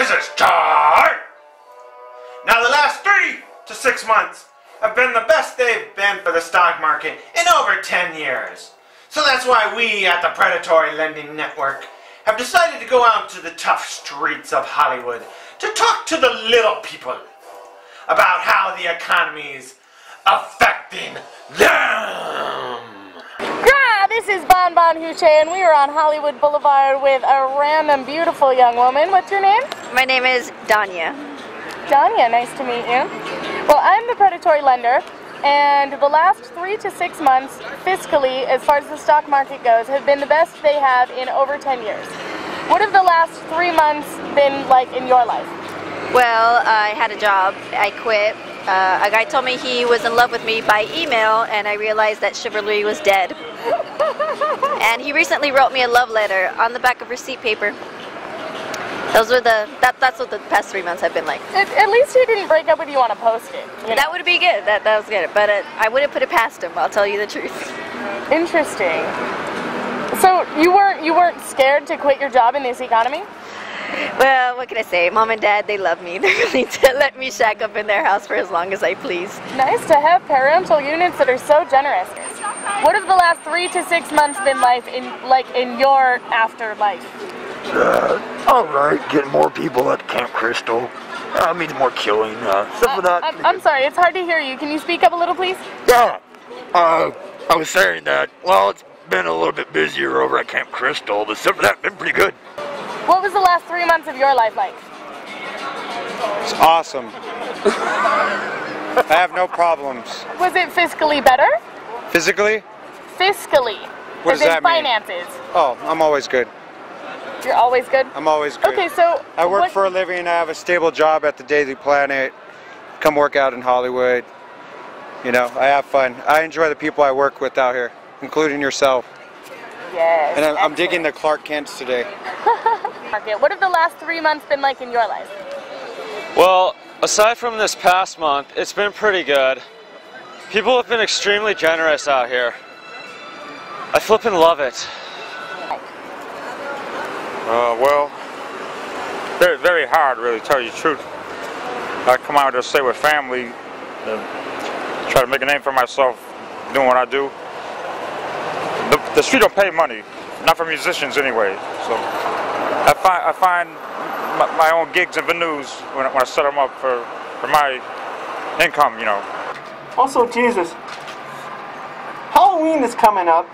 This is chart. Now the last 3 to 6 months have been the best they've been for the stock market in over 10 years. So that's why we at the Predatory Lending Network have decided to go out to the tough streets of Hollywood to talk to the little people about how the economy's affecting them. This is Bon Bon Huche, and we are on Hollywood Boulevard with a random beautiful young woman. What's your name? My name is Danya. Danya, nice to meet you. Well, I'm the predatory lender, and the last 3 to 6 months, fiscally, as far as the stock market goes, have been the best they have in over 10 years. What have the last 3 months been like in your life? Well, I had a job. I quit. A guy told me he was in love with me by email, and I realized that chivalry was dead. And he recently wrote me a love letter on the back of receipt paper. Those were that's what the past 3 months have been like. At least he didn't break up with you on a post-it. You know? That would be good. That was good. But I wouldn't put it past him. I'll tell you the truth. Interesting. So you weren't scared to quit your job in this economy? Well, what can I say? Mom and Dad, they love me. They're willing to let me shack up in their house for as long as I please. Nice to have parental units that are so generous. What have the last 3 to 6 months been like in your afterlife? All right, getting more people at Camp Crystal. Means more killing. Stuff like that. I'm sorry, it's hard to hear you. Can you speak up a little, please? Yeah. I was saying that. Well, it's been a little bit busier over at Camp Crystal, but stuff like that been pretty good. What was the last 3 months of your life like? It's awesome. I have no problems. Was it fiscally better? Physically? Fiscally. What does that mean? Finances. Oh, I'm always good. You're always good? I'm always good. Okay, so... I work for a living. I have a stable job at the Daily Planet. Come work out in Hollywood. You know, I have fun. I enjoy the people I work with out here, including yourself. Yes. And I'm digging the Clark Kents today. What have the last 3 months been like in your life? Well, aside from this past month, it's been pretty good. People have been extremely generous out here. I flippin' love it. Well, very, very hard, really, to tell you the truth. I come out to stay with family, try to make a name for myself doing what I do. The street don't pay money, not for musicians anyway. So I find my own gigs and venues when I set them up for my income, you know. Also, Jesus, Halloween is coming up,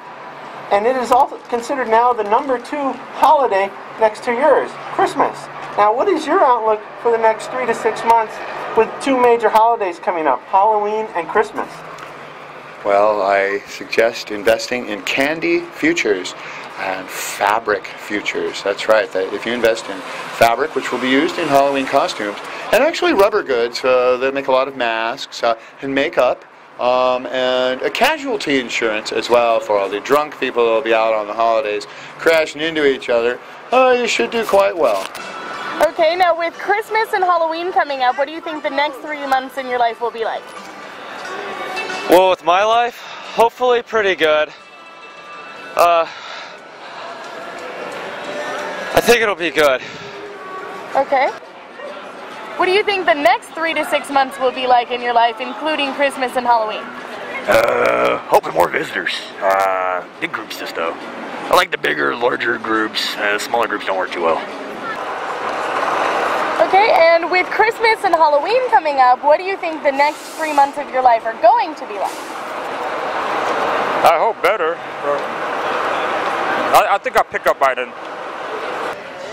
and it is also considered now the #2 holiday next to yours, Christmas. Now, what is your outlook for the next 3 to 6 months with 2 major holidays coming up, Halloween and Christmas? Well, I suggest investing in candy futures and fabric futures. That's right. If you invest in fabric, which will be used in Halloween costumes, and actually rubber goods, they make a lot of masks and makeup, and a casualty insurance as well for all the drunk people that will be out on the holidays crashing into each other, you should do quite well. Okay, now with Christmas and Halloween coming up, what do you think the next 3 months in your life will be like? Well, with my life, hopefully pretty good. I think it'll be good. Okay. What do you think the next 3 to 6 months will be like in your life, including Christmas and Halloween? Hoping more visitors. Big groups just though. I like the bigger, larger groups. Smaller groups don't work too well. Okay, and with Christmas and Halloween coming up, what do you think the next 3 months of your life are going to be like? I hope better. I think I'll pick up by then.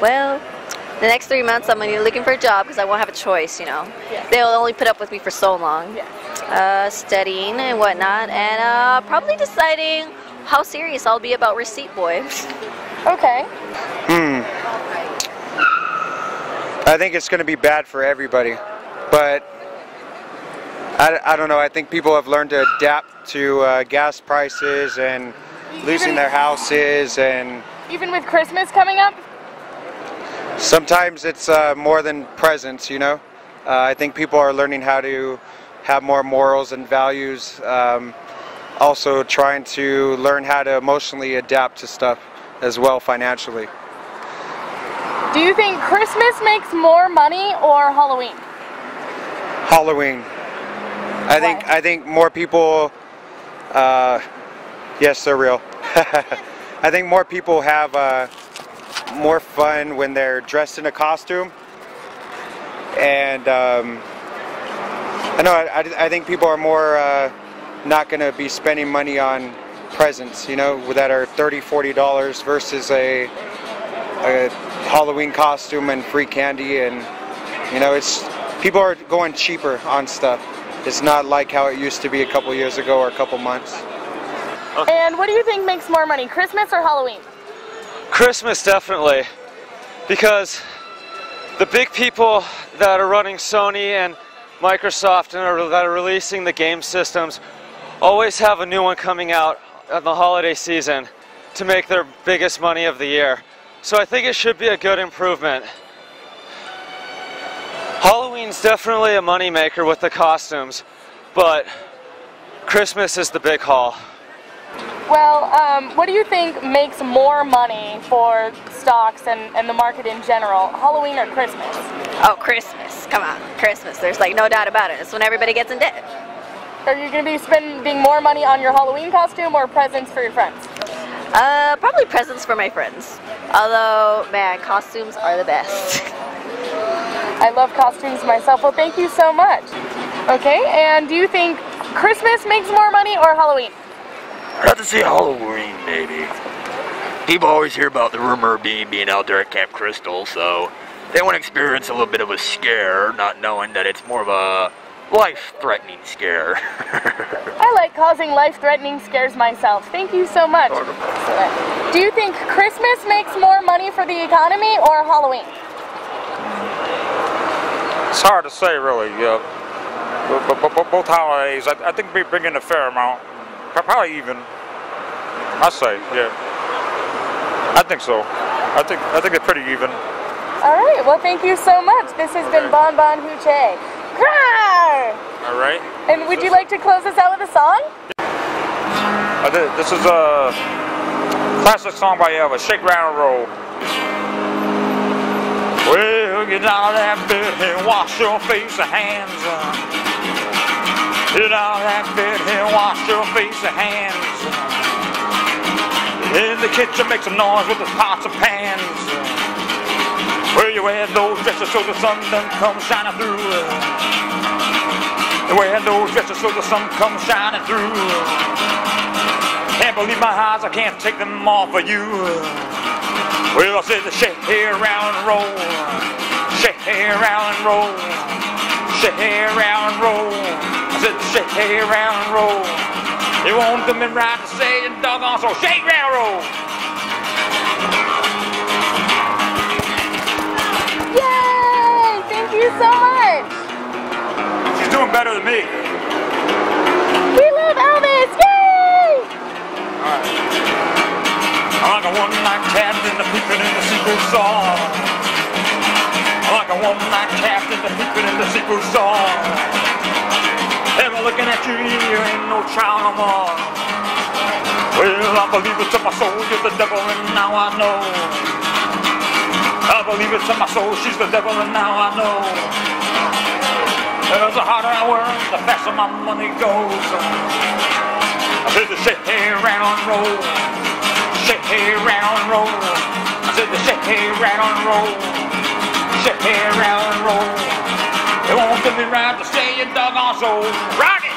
Well, the next 3 months I'm going to be looking for a job because I won't have a choice, you know. Yeah. They'll only put up with me for so long. Yeah. Studying and whatnot, and probably deciding how serious I'll be about Receipt Boy. Okay. I think it's going to be bad for everybody, but I don't know. I think people have learned to adapt to gas prices and losing their houses, and even with Christmas coming up? Sometimes it's more than presents, you know. I think people are learning how to have more morals and values, also trying to learn how to emotionally adapt to stuff as well financially. Do you think Christmas makes more money or Halloween? Halloween. I think more people. Yes, they're real. I think more people have more fun when they're dressed in a costume, and I think people are more not going to be spending money on presents, you know, that are $30–40 versus a Halloween costume and free candy, and you know, people are going cheaper on stuff. It's not like how it used to be a couple years ago or a couple months. And what do you think makes more money, Christmas or Halloween? Christmas, definitely, because the big people that are running Sony and Microsoft and that are releasing the game systems always have a new one coming out in the holiday season to make their biggest money of the year. So I think it should be a good improvement. Halloween's definitely a money maker with the costumes, but Christmas is the big haul. Well, what do you think makes more money for stocks and the market in general, Halloween or Christmas? Oh, Christmas. Come on, Christmas. There's like no doubt about it. It's when everybody gets in debt. Are you going to be spending more money on your Halloween costume or presents for your friends? Probably presents for my friends. Although, man, costumes are the best. I love costumes myself. Well, thank you so much. Okay, and do you think Christmas makes more money or Halloween? I'd have to say Halloween, maybe. People always hear about the rumor of being out there at Camp Crystal, so they want to experience a little bit of a scare, not knowing that it's more of a life-threatening scare. I like causing life-threatening scares myself. Thank you so much. Excellent. Do you think Christmas makes more money for the economy or Halloween? It's hard to say, really. Both holidays, I think we bring in a fair amount. Probably even. I say, yeah. I think so. I think it's pretty even. All right. Well, thank you so much. This has been Bon Bon Hoochie. Grar! All right. And would you like to close us out with a song? This is a classic song by Shake, Rattle, and Roll. Well, get out of that bed and wash your face and hands. Get out of that bed and wash your face and hands. In the kitchen, make some noise with the pots and pans. Where you wear those dresses so the sun doesn't come shining through. You wear those dresses so the sun comes shining through. Can't believe my eyes, I can't take them off of you. Well, I said to shake hair round and roll. Shake hair round and roll. Shake hair round and roll. I said to shake hair round and roll. It won't come in right to say it, doggone, so shake round and roll. Yay! Thank you so much. She's doing better than me. We love Elvis! Yay! Alright. I'm like a one-night captain, the peeping in the secret song. I'm like a one-night captain, the peeping in the secret song. Ever looking at you, you ain't no child no more. Well, I believe it to my soul, you're the devil, and now I know. I believe it to my soul, she's the devil, and now I know. The harder I work, the faster my money goes. I said to shake hair round and roll. Shake hair round and roll. I said to shake hair round and roll. Shake hair round and roll. It won't give me right to say your doggone soul. Rock it!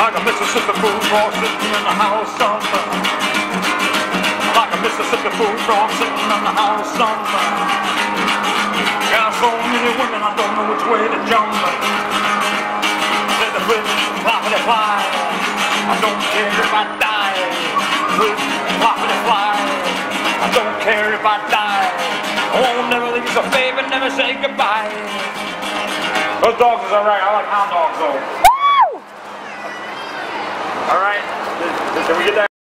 Like a Mississippi food boy sitting in the house somewhere. Like a Mississippi food boy sitting in the house somewhere. Got so many women I don't know which way to jump. Said the flip, floppity fly. I don't care if I die. Flip, floppity fly. I don't care if I die. I won't never leave you so baby, never say goodbye. Those dogs is alright. I like hound dogs though. All right. Can we get that?